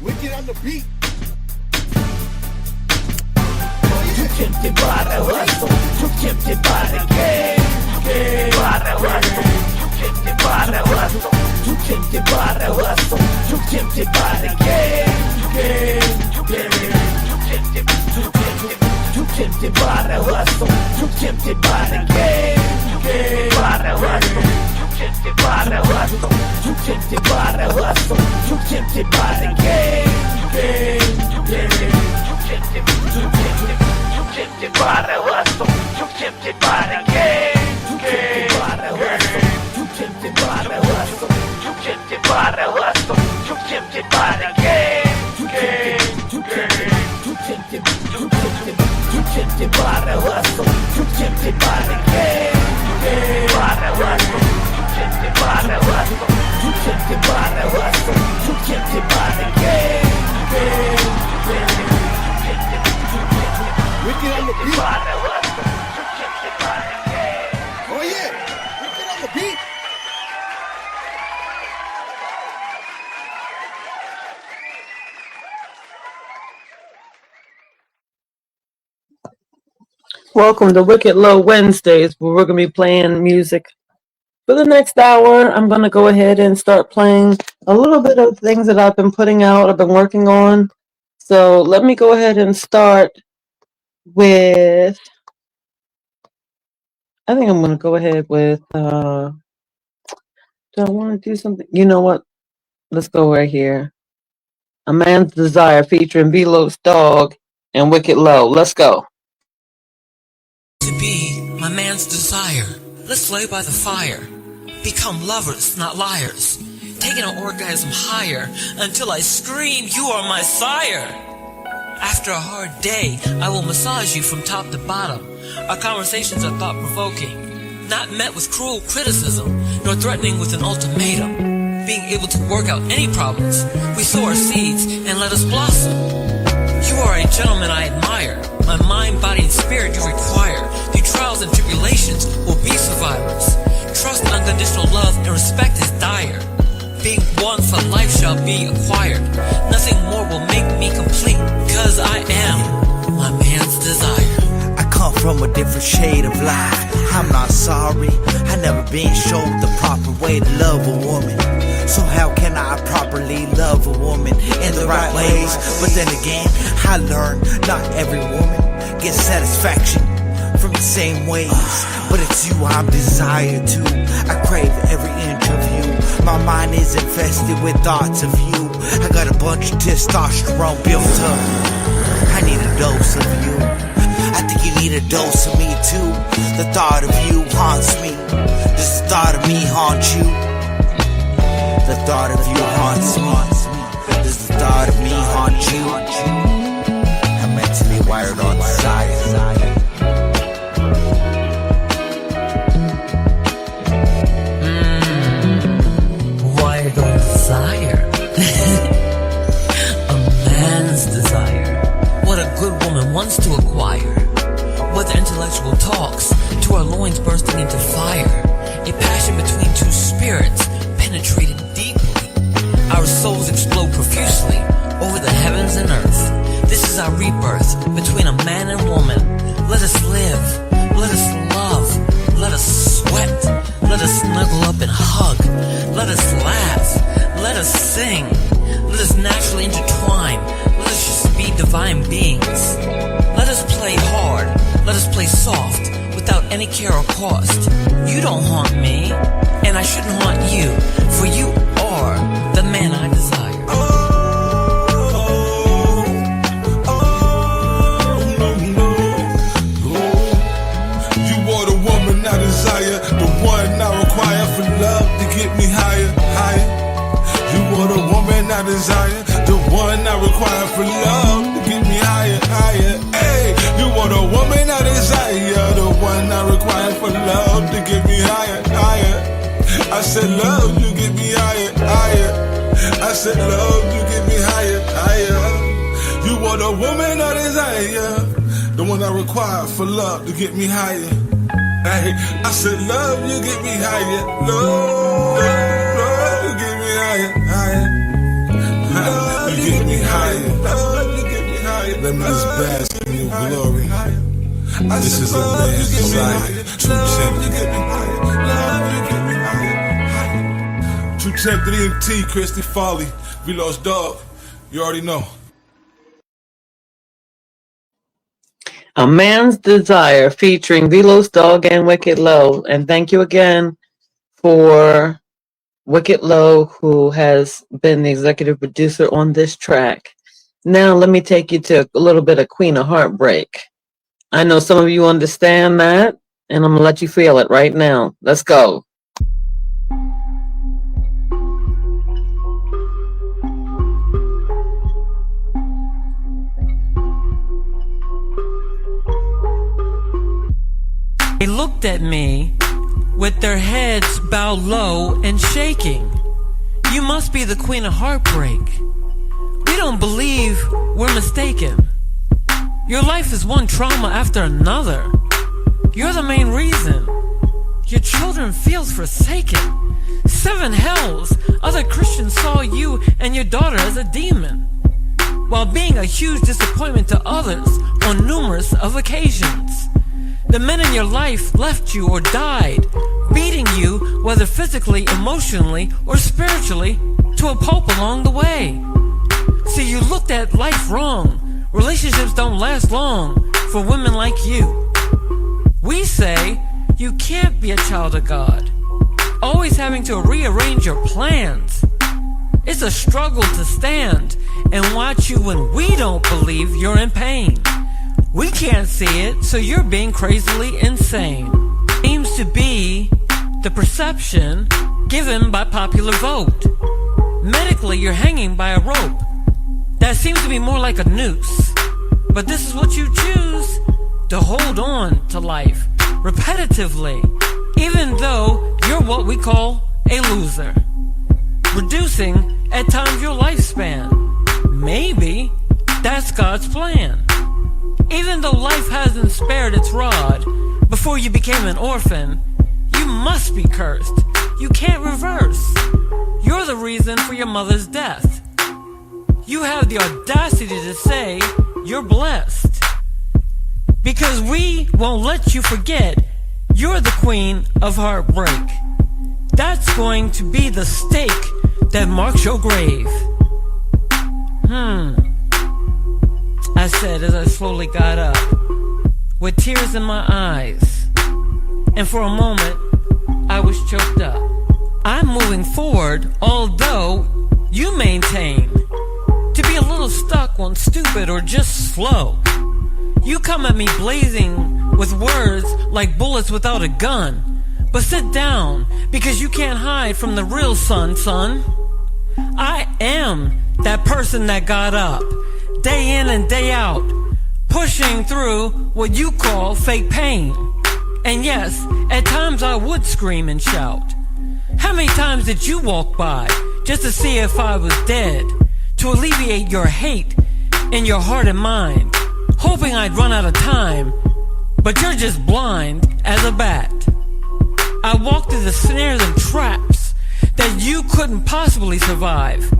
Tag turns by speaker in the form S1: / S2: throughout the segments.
S1: Wicked on the beat.
S2: Too tempted by the hustle, too tempted by the game. By the hustle, too tempted by the hustle, too tempted by the hustle, too tempted by the game. Too tempted, too tempted by the hustle, too tempted by the game. By the hustle, too tempted by the hustle, too tempted by the hustle, too tempted by the game. Too tempted by the hustle, too tempted by the game. Too tempted by the hustle, too tempted by the hustle, too tempted by the hustle, too tempted by the game. Too tempted by the hustle, too tempted by the game. By the hustle, too tempted by the hustle, too tempted by the hustle, too tempted by the game.
S1: Wicked on the beat.
S2: By the hustle, too tempted by the game.
S1: Oh yeah. Wicked on the beat.
S3: Welcome to Wicked Low Wednesdays, where we're going to be playing music. For the next hour, I'm going to go ahead and start playing a little bit of things that I've been putting out, I've been working on. So let me go ahead and start with, I think I'm going to go ahead with, do I want to do something? You know what? Let's go right here. A Man's Desire featuring Velo's Dog and Wicked Low. Let's go.
S4: To be my man's desire. Let's lay by the fire. Become lovers, not liars. Taking an orgasm higher until I scream, you are my sire. After a hard day, I will massage you from top to bottom. Our conversations are thought-provoking, not met with cruel criticism, nor threatening with an ultimatum. Being able to work out any problems, we sow our seeds and let us blossom. You are a gentleman I admire. My mind, body, and spirit you require. Through trials and tribulations will be survivors. Trust, unconditional love, and respect is dire. Being one for life shall be acquired. Nothing more will make me complete, cause I am my man's desire.
S5: I come from a different shade of life. I'm not sorry, I never been showed the proper way to love a woman. So how can I properly love a woman in the right ways? But then again, I learned not every woman gets satisfaction from the same ways. But it's you I'm desired to. I crave every inch of you. My mind is infested with thoughts of you. I got a bunch of testosterone built up. I need a dose of you. I think you need a dose of me too. The thought of you haunts me. Does the thought of me haunt you? The thought of you haunts me. Does the thought of me haunt you? I'm mentally wired on desire.
S4: Wired on desire. A man's desire. What a good woman wants to acquire. Whether intellectual talks to our loins bursting into fire. A passion between two spirits penetrated deeply. Our souls explode profusely over the heavens and earth. This is our rebirth between a man and woman. Let us live, let us love, let us sweat, let us snuggle up and hug, let us laugh, let us sing, let us naturally intertwine, let us just be divine beings. Let us play hard, let us play soft, without any care or cost. You don't haunt me, and I shouldn't haunt you, for you are the man I desire.
S6: You are the woman I desire, the one I require for love to get me higher, higher. You are the woman I desire, the one I require for love to get me higher, higher. Hey, you are the woman I desire, the one I require for love to get me higher, higher. I said love, you get me higher, higher. I said love, you get me higher, higher. You are the woman I desire, the one I require for love to get me higher. Hey, I said love, you get me higher, love, love, you get me higher, higher. You get me This is a man's desire. True champ to the MT, Christy Farley. We lost dog. You already know.
S3: A Man's Desire featuring Velos Dog and Wicked Low. And thank you again for Wicked Low, who has been the executive producer on this track. Now let me take you to a little bit of Queen of Heartbreak. I know some of you understand that, and I'm going to let you feel it right now. Let's go.
S4: They looked at me with their heads bowed low and shaking. You must be the Queen of Heartbreak. We don't believe we're mistaken. Your life is one trauma after another. You're the main reason. Your children feels forsaken. 7 hells. Other Christians saw you and your daughter as a demon, while being a huge disappointment to others on numerous of occasions. The men in your life left you or died, beating you, whether physically, emotionally, or spiritually, to a pulp along the way. See, you looked at life wrong. Relationships don't last long for women like you. We say you can't be a child of God, always having to rearrange your plans. It's a struggle to stand and watch you when we don't believe you're in pain. We can't see it, so you're being crazily insane. Seems to be the perception given by popular vote. Medically, you're hanging by a rope. That seems to be more like a noose. But this is what you choose, to hold on to life repetitively, even though you're what we call a loser. Reducing at times your lifespan. Maybe that's God's plan. Even though life hasn't spared its rod before you became an orphan, you must be cursed. You can't reverse. You're the reason for your mother's death. You have the audacity to say you're blessed, because we won't let you forget you're the Queen of Heartbreak. That's going to be the stake that marks your grave. I said as I slowly got up, with tears in my eyes, and for a moment I was choked up. I'm moving forward, although you maintain to be a little stuck on stupid or just slow. You come at me blazing with words like bullets without a gun. But sit down, because you can't hide from the real sun, son. I am that person that got up, day in and day out, pushing through what you call fake pain. And yes, at times I would scream and shout. How many times did you walk by just to see if I was dead, to alleviate your hate in your heart and mind, hoping I'd run out of time, but you're just blind as a bat. I walked through the snares and traps that you couldn't possibly survive.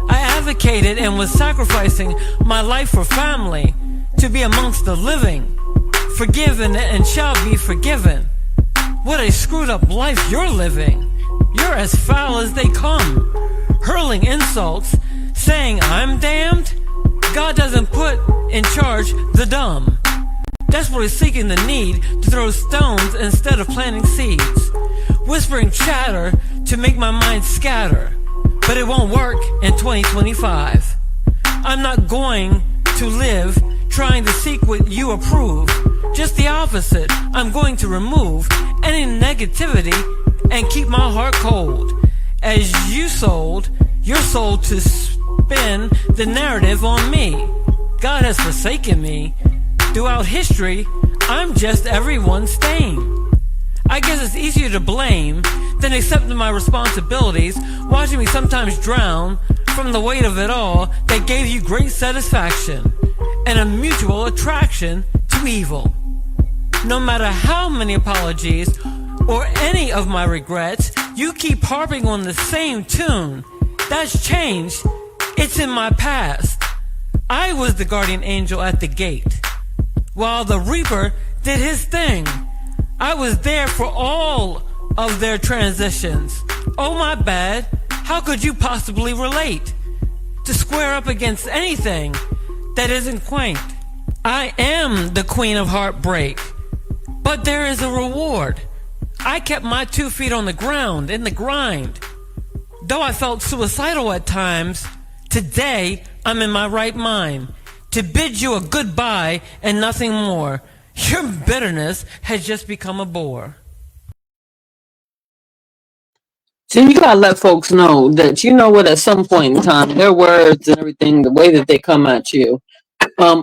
S4: I advocated and was sacrificing my life for family, to be amongst the living, forgiven and shall be forgiven. What a screwed up life you're living. You're as foul as they come, hurling insults, saying I'm damned. God doesn't put in charge the dumb. Desperately seeking the need to throw stones instead of planting seeds, whispering chatter to make my mind scatter. But it won't work in 2025. I'm not going to live trying to seek what you approve. Just the opposite. I'm going to remove any negativity and keep my heart cold, as you sold your soul to spin the narrative on me. God has forsaken me. Throughout history, I'm just everyone's stain. I guess it's easier to blame than accepting my responsibilities, watching me sometimes drown from the weight of it all that gave you great satisfaction and a mutual attraction to evil. No matter how many apologies or any of my regrets, you keep harping on the same tune. That's changed. It's in my past. I was the guardian angel at the gate, while the reaper did his thing. I was there for all of their transitions. Oh, my bad. How could you possibly relate to square up against anything that isn't quaint? I am the queen of heartbreak, but there is a reward. I kept my 2 feet on the ground in the grind. Though I felt suicidal at times, today I'm in my right mind to bid you a goodbye and nothing more. Your bitterness has just become a bore.
S3: So you gotta let folks know that you know what, at some point in time, their words and everything, the way that they come at you,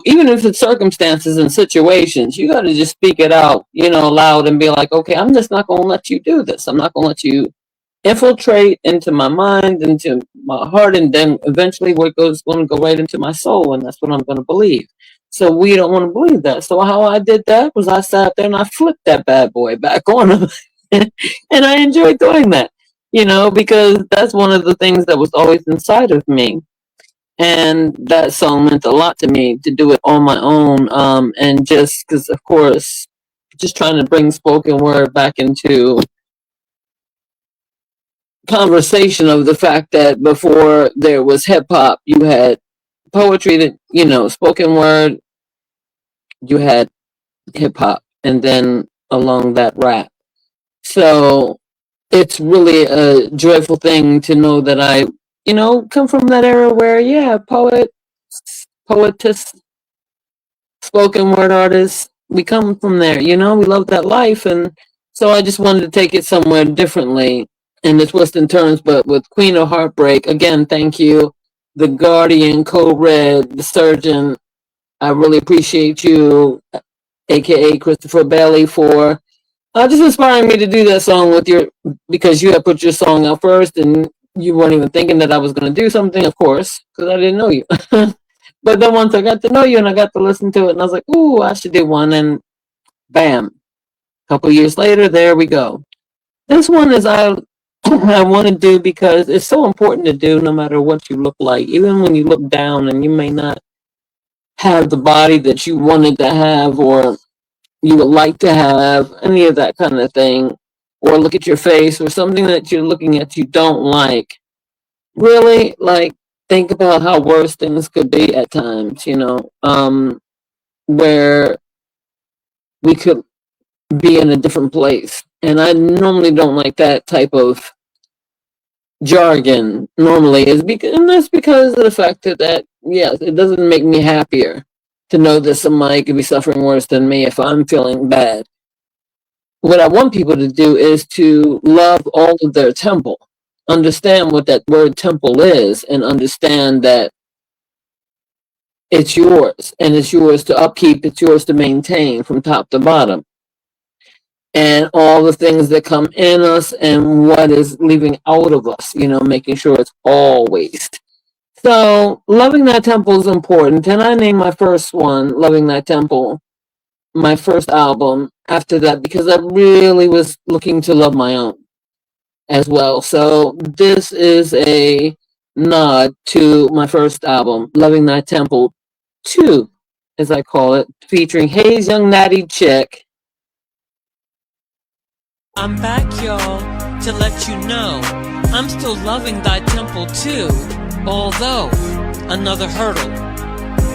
S3: even if it's circumstances and situations, you gotta just speak it out, loud, and be like, okay, I'm just not gonna let you do this. I'm not gonna let you infiltrate into my mind, into my heart, and then eventually what goes going to go right into my soul, and that's what I'm going to believe. So we don't want to believe that. So how I did that was I sat there and I flipped that bad boy back on him, and I enjoyed doing that, because that's one of the things that was always inside of me, and that song meant a lot to me to do it on my own, and just because, of course, just trying to bring spoken word back into conversation of the fact that before there was hip hop, you had poetry, that spoken word, you had hip hop, and then along that rap. So it's really a joyful thing to know that I come from that era where poetess, spoken word artists, we come from there, we love that life. And so I just wanted to take it somewhere differently in the twist and turns, but with Queen of Heartbreak. Again, thank you, the Guardian, Code Red, the Surgeon. I really appreciate you, aka Christopher Bailey, for just inspiring me to do that song because you had put your song out first, and you weren't even thinking that I was going to do something, of course, because I didn't know you. But then once I got to know you and I got to listen to it, and I was like, ooh, I should do one, and bam, a couple years later, there we go. This one is I want to do because it's so important to do no matter what you look like. Even when you look down and you may not have the body that you wanted to have or you would like to have, any of that kind of thing, or look at your face or something that you're looking at you don't like. Really, think about how worse things could be at times, where we could be in a different place. And I normally don't like that type of jargon normally, and that's because of the fact that yes, it doesn't make me happier to know that somebody could be suffering worse than me if I'm feeling bad. What I want people to do is to love all of their temple, understand what that word temple is, and understand that it's yours, and it's yours to upkeep, it's yours to maintain from top to bottom. And all the things that come in us and what is leaving out of us, making sure it's all waste. So loving that temple is important. And I named my first one, Loving That Temple, my first album after that, because I really was looking to love my own as well. So this is a nod to my first album, Loving That Temple 2, as I call it, featuring Hayes Young Natty Chick.
S4: I'm back, y'all, to let you know I'm still loving thy temple too, although another hurdle,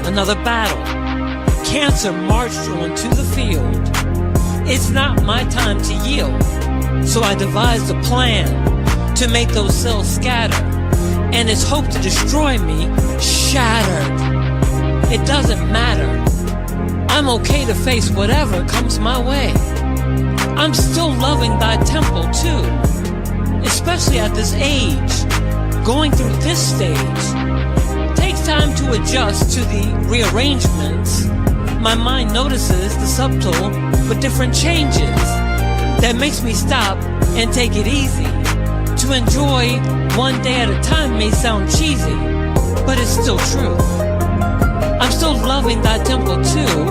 S4: another battle, cancer marched onto the field. It's not my time to yield, so I devised a plan to make those cells scatter, and its hope to destroy me shattered. It doesn't matter, I'm okay to face whatever comes my way. I'm still loving thy temple too, especially at this age, going through this stage. Takes time to adjust to the rearrangements. My mind notices the subtle but different changes that makes me stop and take it easy. To enjoy one day at a time may sound cheesy, but it's still true. I'm still loving thy temple too,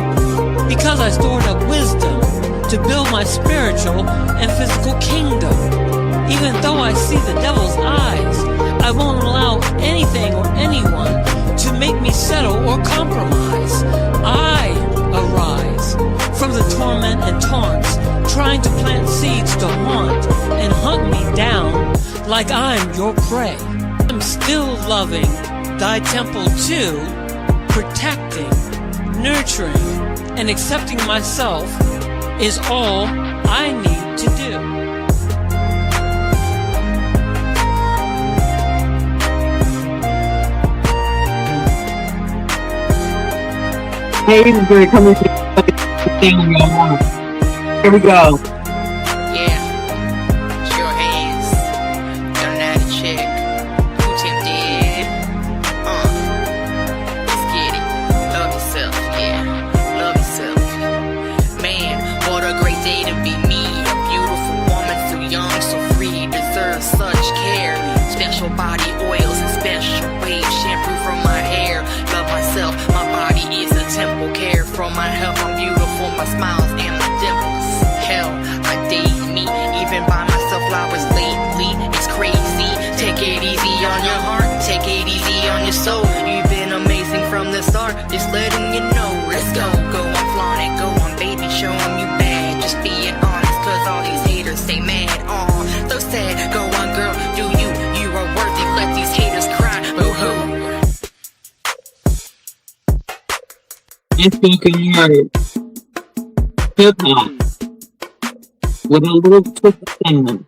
S4: because I stored up wisdom to build my spiritual and physical kingdom. Even though I see the devil's eyes, I won't allow anything or anyone to make me settle or compromise. I arise from the torment and taunts, trying to plant seeds to haunt and hunt me down like I'm your prey. I'm still loving thy temple too, protecting, nurturing, and accepting myself is all I need to do.
S3: Hey, this is going to come into thing. Here we go.
S7: Yeah, sure hands. Done that chick. Who tempted? Let's get it. Love yourself, yeah. Love yourself. Man, what a great day to be me. A beautiful woman, so young, so free. Deserves such care. Special body oils and special wave shampoo from my hair. Love myself, my body is a temple. Care for my health, I'm beautiful. My smiles and my dimples. Hell, I date me, even by myself flowers lately. It's crazy. Take it easy on your heart, take it easy on your soul. You've been amazing from the start, just letting you know. Let's go, go on, flaunt it, go on, baby, show 'em you bad. Just being honest, cause all these haters stay mad. Aw, so sad, go on, girl, do you? You are worthy, let these haters cry. Boo-hoo.
S3: It's spoken word. Hip hop. With a little twist of singing.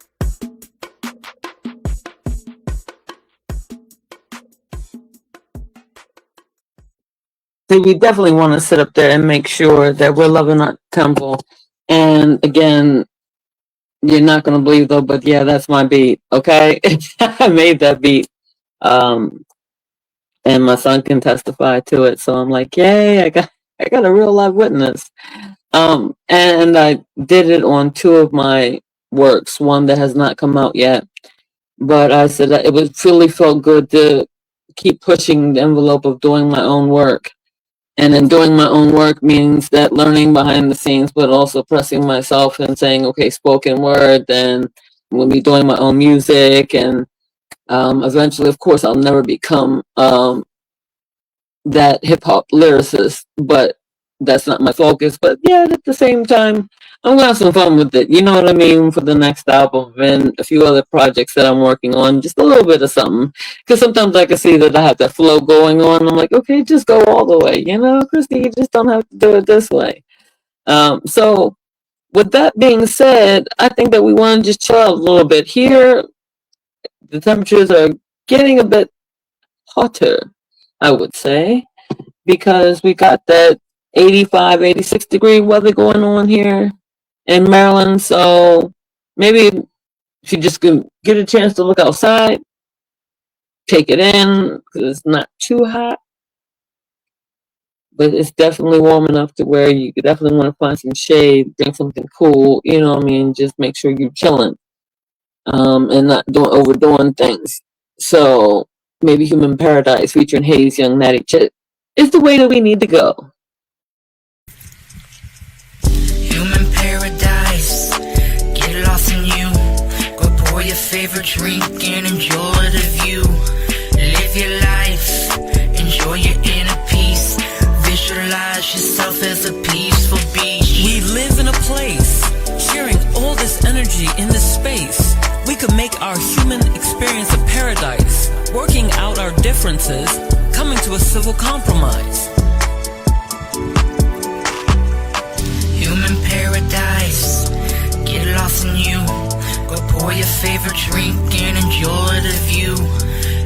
S3: So we definitely want to sit up there and make sure that we're loving our temple. And again, you're not going to believe though, but yeah, that's my beat. Okay. I made that beat. And my son can testify to it. So I'm like, yay, I got a real live witness. And I did it on 2 of my works, one that has not come out yet. But I said that it really felt good to keep pushing the envelope of doing my own work. And then doing my own work means that learning behind the scenes, but also pressing myself and saying, okay, spoken word, then we'll be doing my own music. And eventually, of course, I'll never become that hip hop lyricist, but that's not my focus. But yeah, at the same time, I'm gonna have some fun with it. You know what I mean? For the next album and a few other projects that I'm working on, just a little bit of something. Because sometimes I can see that I have that flow going on. I'm like, okay, just go all the way. You know, Christy, you just don't have to do it this way. So with that being said, I think that we want to just chill out a little bit. Here, the temperatures are getting a bit hotter, I would say, because we got that 85, 86 degree weather going on here in Maryland. So maybe if you just can get a chance to look outside, take it in, because it's not too hot, but it's definitely warm enough to where you definitely want to find some shade, drink something cool, you know what I mean? Just make sure you're chilling and not overdoing things. So maybe Human Paradise featuring Hayes, Young Natty Chick is the way that we need to go.
S7: Human paradise, get lost in you. Go pour your favorite drink and enjoy the view. Live your life, enjoy your inner peace. Visualize yourself as a peaceful beach.
S4: We live in a place, sharing all this energy in this space. We could make our human experience a paradise, working out our differences, coming to a civil compromise.
S7: Human paradise, get lost in you. Go pour your favorite drink and enjoy the view.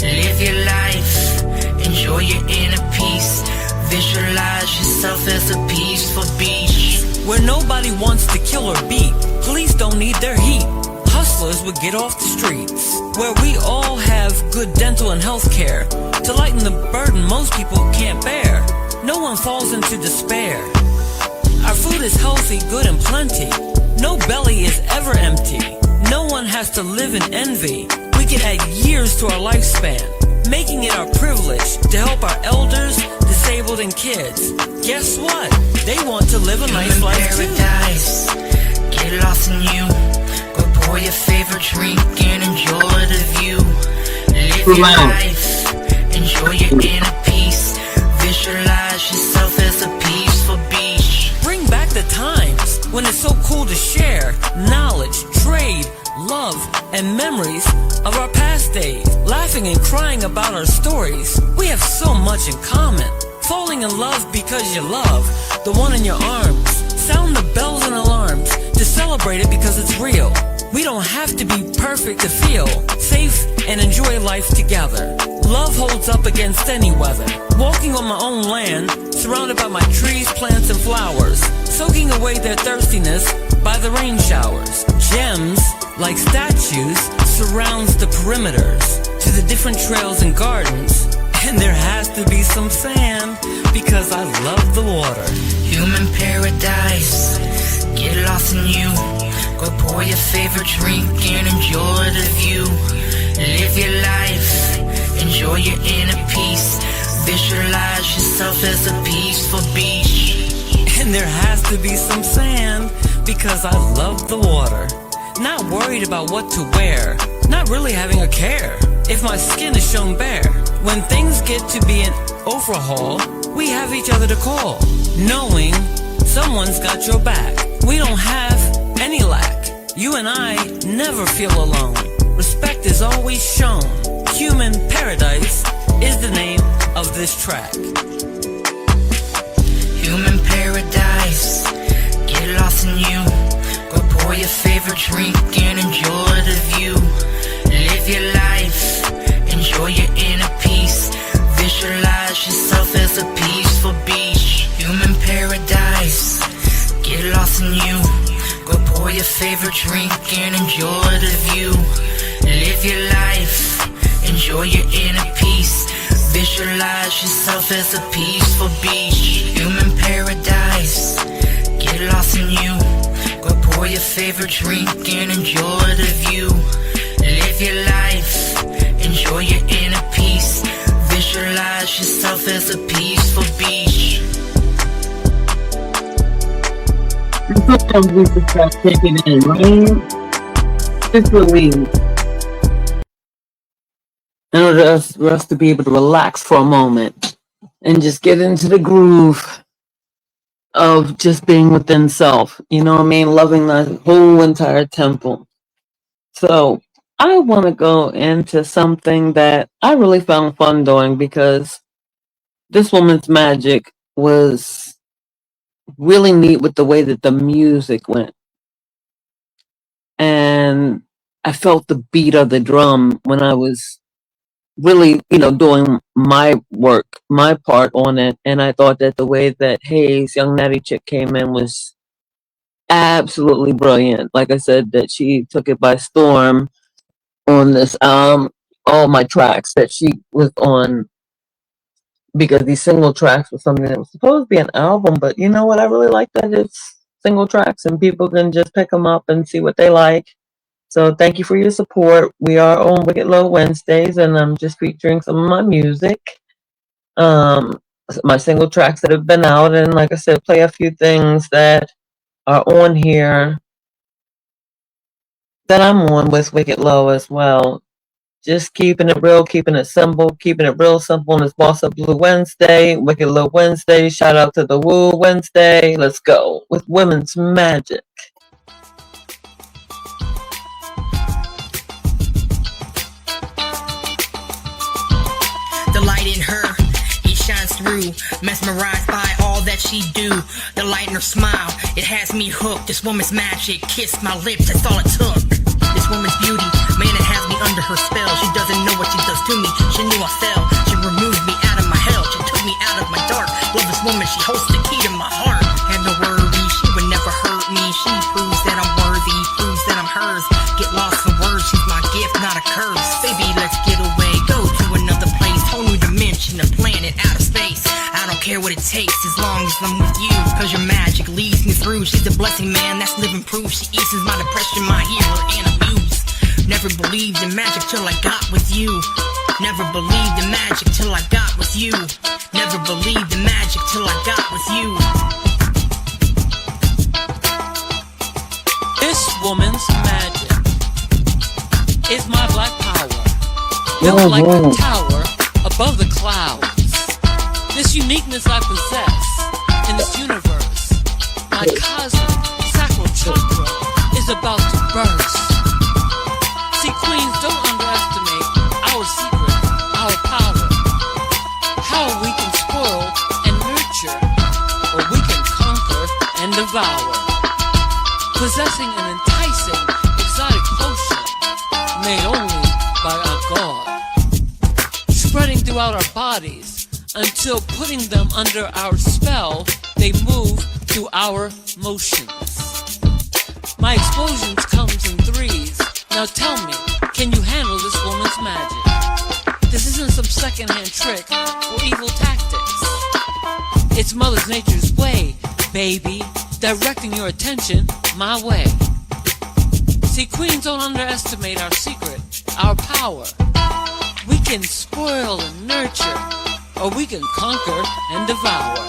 S7: Live your life, enjoy your inner peace. Visualize yourself as a peaceful beach.
S4: Where nobody wants to kill or beat, police don't need their heat. Hustlers would get off the streets. Where we all have good dental and health care to lighten the burden most people can't bear. No one falls into despair. Our food is healthy, good and plenty. No belly is ever empty. No one has to live in envy. We can add years to our lifespan, making it our privilege to help our elders, disabled and kids. Guess what? They want to live a nice life too.
S7: Paradise, get lost in you. Go pour your favorite drink and enjoy the view. Live your life, enjoy your inner peace. Visualize yourself as a peaceful beach.
S4: Bring back the times when it's so cool to share knowledge, trade, love, and memories of our past days, laughing and crying about our stories. We have so much in common. Falling in love because you love the one in your arms. Sound the bells and alarms to celebrate it because it's real. We don't have to be perfect to feel safe and enjoy life together. Love holds up against any weather. Walking on my own land, surrounded by my trees, plants, and flowers, soaking away their thirstiness by the rain showers. Gems, like statues, surrounds the perimeters to the different trails and gardens. And there has to be some sand because I love the water.
S7: Human paradise, get lost in you. Go pour your favorite drink and enjoy the view. Live your life, enjoy your inner peace. Visualize yourself as a peaceful beach.
S4: And there has to be some sand because I love the water. Not worried about what to wear, not really having a care if my skin is shown bare. When things get to be an overhaul, we have each other to call, knowing someone's got your back. We don't have any lack. You and I never feel alone. Respect is always shown. Human paradise is the name of this track.
S7: Human paradise, get lost in you. Go pour your favorite drink and enjoy the view. Live your life, enjoy your inner peace. Visualize yourself as a peaceful beach. Human paradise, get lost in you. Go pour your favorite drink and enjoy the view. Live your life, enjoy your inner peace. Visualize yourself as a peaceful beach. Human paradise, get lost in you. Go pour your favorite drink and enjoy the view. Live your life, enjoy your inner peace. Visualize yourself as a peaceful beach.
S3: Sometimes we just start taking it in, right? Just release. In order for us to be able to relax for a moment and just get into the groove of just being within self. You know what I mean? Loving the whole entire temple. So I want to go into something that I really found fun doing because this woman's magic was really neat with the way that the music went. And I felt the beat of the drum when I was really, doing my work, my part on it. And I thought that the way that Hayes, young natty chick, came in was absolutely brilliant. Like I said, that she took it by storm on this, all my tracks that she was on, because these single tracks were something that was supposed to be an album. But you know what? I really like that it's single tracks and people can just pick them up and see what they like. So thank you for your support. We are on Wicked Low Wednesdays, and I'm just featuring some of my music, my single tracks that have been out, and like I said, play a few things that are on here that I'm on with Wicked Low as well. Just keeping it real, keeping it simple, keeping it real simple on this Boss Up Blue Wednesday, Wicked Low Wednesday. Shout out to the Woo Wednesday. Let's go with Women's Magic.
S7: The light in her, it shines through. Mesmerized by all that she do. The light in her smile, it has me hooked. This woman's magic, kissed my lips, that's all it took. This woman's beauty, man, it has me under her spell. She doesn't know what she does to me, she knew I fell. She removed me out of my hell, she took me out of my dark. Love this woman, she holds the key to my heart. Had no worry, she would never hurt me. She proves that I'm worthy, proves that I'm hers. Get lost in words, she's my gift, not a curse. Baby, let's get away, go to another place. Whole new dimension, a planet, outer space. I don't care what it takes as long as I'm with you. Cause your magic leads me through. She's a blessing, man, that's living proof. She eases my depression, my healer, and abuse. Never believed in magic till I got with you. Never believed in magic till I got with you. Never believed in magic till I got with you.
S4: This woman's magic is my black power.
S3: Yeah,
S4: Built like
S3: yeah.
S4: a tower above the clouds. This uniqueness I possess in this universe, my cosmic chakra is about to burst. See, queens, don't underestimate our secret, our power, how we can spoil and nurture, or we can conquer and devour. Possessing an enticing, exotic potion made only by our God. Spreading throughout our bodies until putting them under our spell, they move through our motions. My explosions comes in threes. Now tell me, can you handle this woman's magic? This isn't some secondhand trick or evil tactics. It's Mother Nature's way, baby, directing your attention my way. See, queens, don't underestimate our secret, our power. We can spoil and nurture, or we can conquer and devour.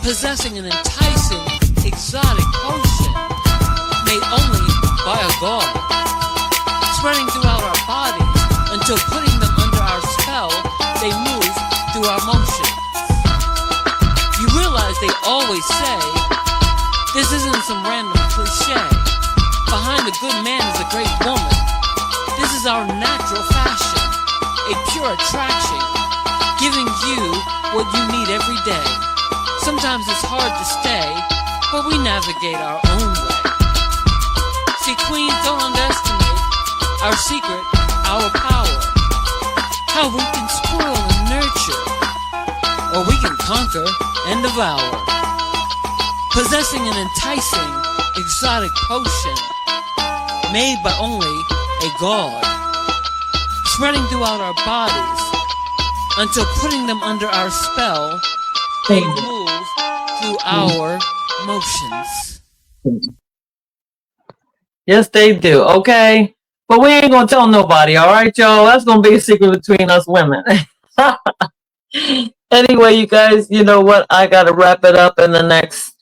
S4: Possessing an enticing, exotic potion made only by a god. Spreading throughout our bodies until putting them under our spell, they move through our motions. You realize they always say, this isn't some random cliche. Behind a good man is a great woman. This is our natural fashion, a pure attraction, giving you what you need every day. Sometimes it's hard to stay, but we navigate our own way. See, queens, don't underestimate our secret, our power, how we can spoil and nurture, or we can conquer and devour. Possessing an enticing, exotic potion made by only a god. Spreading throughout our bodies until putting them under our spell, they move through our motions.
S3: Yes, they do. Okay. But we ain't going to tell nobody. All right, y'all? That's going to be a secret between us women. Anyway, you guys, you know what? I got to wrap it up in the next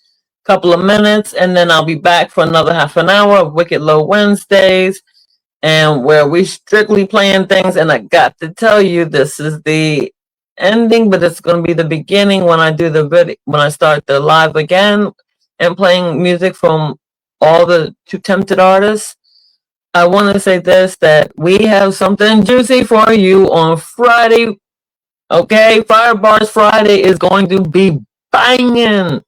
S3: couple of minutes, and then I'll be back for another half an hour of Wicked Low Wednesdays, and where we strictly playing things. And I got to tell you, this is the ending, but it's going to be the beginning when I do the video, when I start the live again and playing music from all the Too Tempted artists. I want to say this, that we have something juicy for you on Friday. Okay, Fire Bars Friday is going to be banging.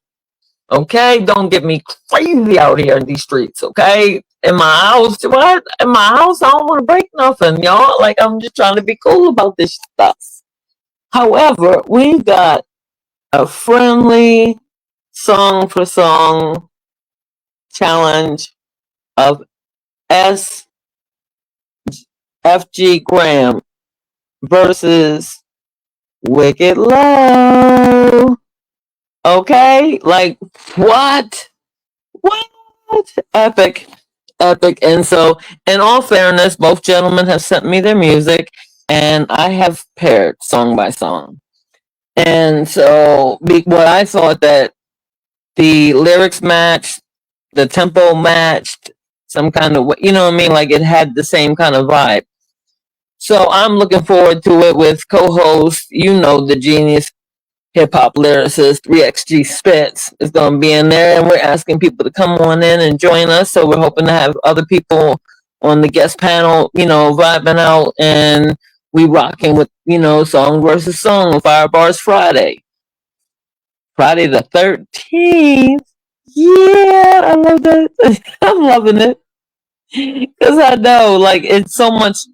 S3: Okay, don't get me crazy out here in these streets. Okay, in my house, what? In my house, I don't want to break nothing, y'all. Like, I'm just trying to be cool about this stuff. However, we got a friendly song for song challenge of SFG Graham versus Wicked Low. Okay, like what? Epic. And so, in all fairness, both gentlemen have sent me their music, and I have paired song by song. And so, what I thought that the lyrics matched, the tempo matched, some kind of, you know what I mean? Like it had the same kind of vibe. So I'm looking forward to it with co-host, you know, the genius hip-hop lyricist 3XG Spitz is going to be in there, and we're asking people to come on in and join us. So we're hoping to have other people on the guest panel, you know, vibing out, and we rocking with, you know, song versus song, Fire Bars Friday the 13th. Yeah, I love that. I'm loving it because I know, like, it's so much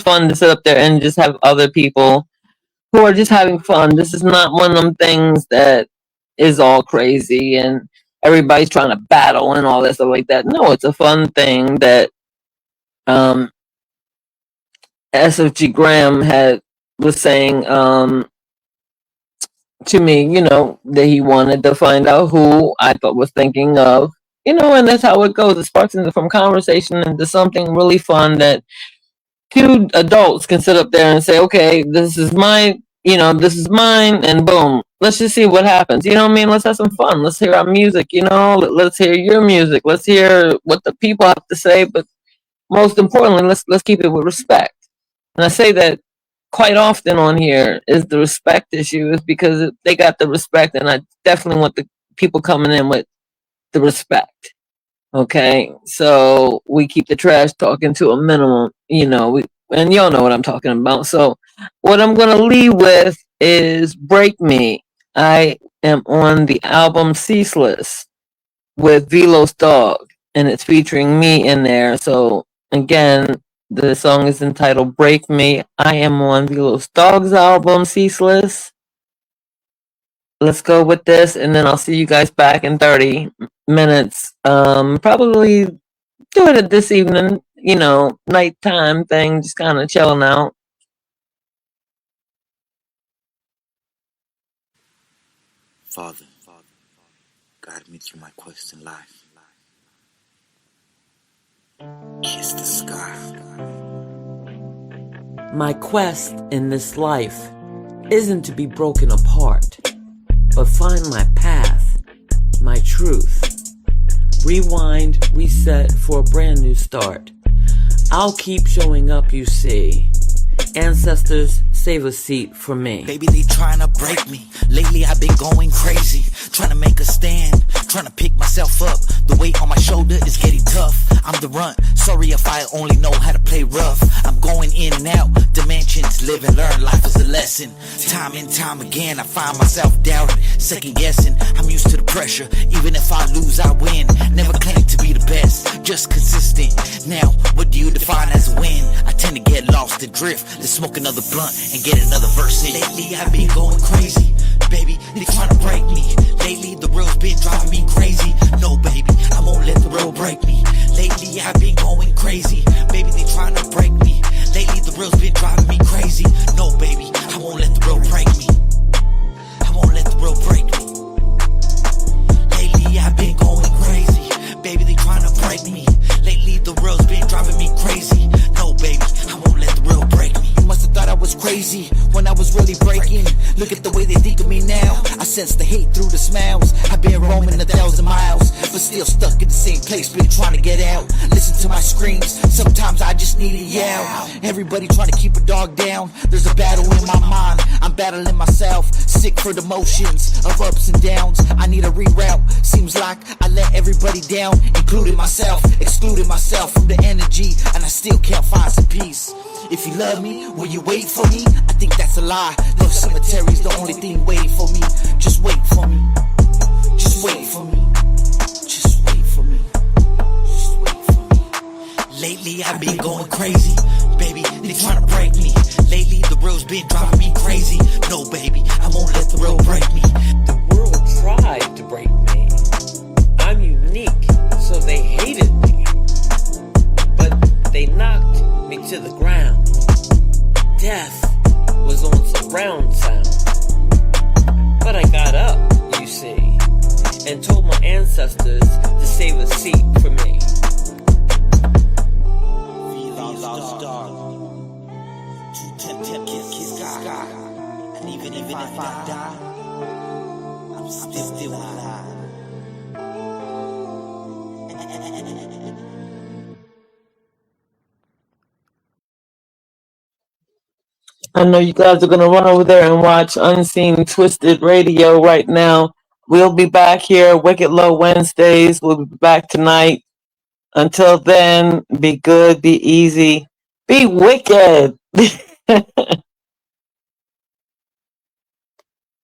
S3: fun to sit up there and just have other people who are just having fun. This is not one of them things that is all crazy and everybody's trying to battle and all that stuff like that. No, it's a fun thing that SFG Graham was saying to me, you know, that he wanted to find out who I was thinking of, you know, and that's how it goes. It sparks from conversation into something really fun that two adults can sit up there and say, okay, this is mine, and boom, let's just see what happens. You know what I mean? Let's have some fun. Let's hear our music, you know, let's hear your music. Let's hear what the people have to say, but most importantly, let's keep it with respect. And I say that quite often on here is the respect issue, is because they got the respect, and I definitely want the people coming in with the respect. Okay, so we keep the trash talking to a minimum, and y'all know what I'm talking about. So, what I'm gonna leave with is "Break Me." I am on the album "Ceaseless" with Velo's Dog, and it's featuring me in there. So, again, the song is entitled "Break Me." I am on Velo's Dog's album "Ceaseless." Let's go with this, and then I'll see you guys back in 30 minutes. Probably doing it this evening, nighttime thing, just kind of chilling out.
S5: Father, guide me through my quest in life. Kiss the sky.
S4: My quest in this life isn't to be broken apart, but find my path, my truth. Rewind, reset for a brand new start. I'll keep showing up, you see. Ancestors, save a seat for me.
S5: Baby, they trying to break me. Lately I've been going crazy, trying to make a stand, trying to pick myself up. The weight on my shoulder is getting tough. I'm the runt, sorry if I only know how to play rough. I'm going in and out, dimensions, live and learn, life is a lesson. Time and time again I find myself doubting, second guessing. I'm used to the pressure, even if I lose I win. Never claim to be the best, just consistent. Now, what do you define as a win? I tend to get lost and drift. Let's smoke another blunt and get another verse in. Lately I've been going crazy, baby, they trying to break me. Lately the real's been driving me crazy. No baby, I won't let the real break me. Lately I've been going crazy, baby, they trying to break me. Lately the real's been driving me crazy. No baby, I won't let the real break me. I won't let the real break me. Lately I've been going crazy, baby, they trying to break me. Lately the real's been driving me crazy. No baby, I won't let the real break me. You must have thought I was crazy when I was really breaking. Look at the way they think of me now. I sense the hate through the smiles. I've been roaming 1,000 miles, but still stuck in the same place, been trying to get out. Listen to my screams, sometimes I just need a yell. Everybody trying to keep a dog down. There's a battle in my mind, I'm battling myself. Sick for the motions of ups and downs. I need a reroute, seems like I let everybody down, including myself, excluding myself from the energy, and I still can't find some peace. If you love me, will you wait for me? I think that's a lie. Love cemetery's the only thing waiting for me. Just wait for me. Just wait for me. Just wait for me. Just wait for me. Lately I've been going crazy, baby, they trying to break me. Lately the real's been driving me crazy. No baby, I won't let the real break me.
S4: The world tried to break me. I'm unique, so they hated me. But they knocked me to the ground. Death was on surround sound. But I got up, you see, and told my ancestors to save a seat for me.
S5: Lost dog. Kiss sky. And even if I die, I'm still alive.
S3: I know you guys are going to run over there and watch Unseen Twisted Radio right now. We'll be back here, Wicked Low Wednesdays. We'll be back tonight. Until then, be good, be easy, be wicked.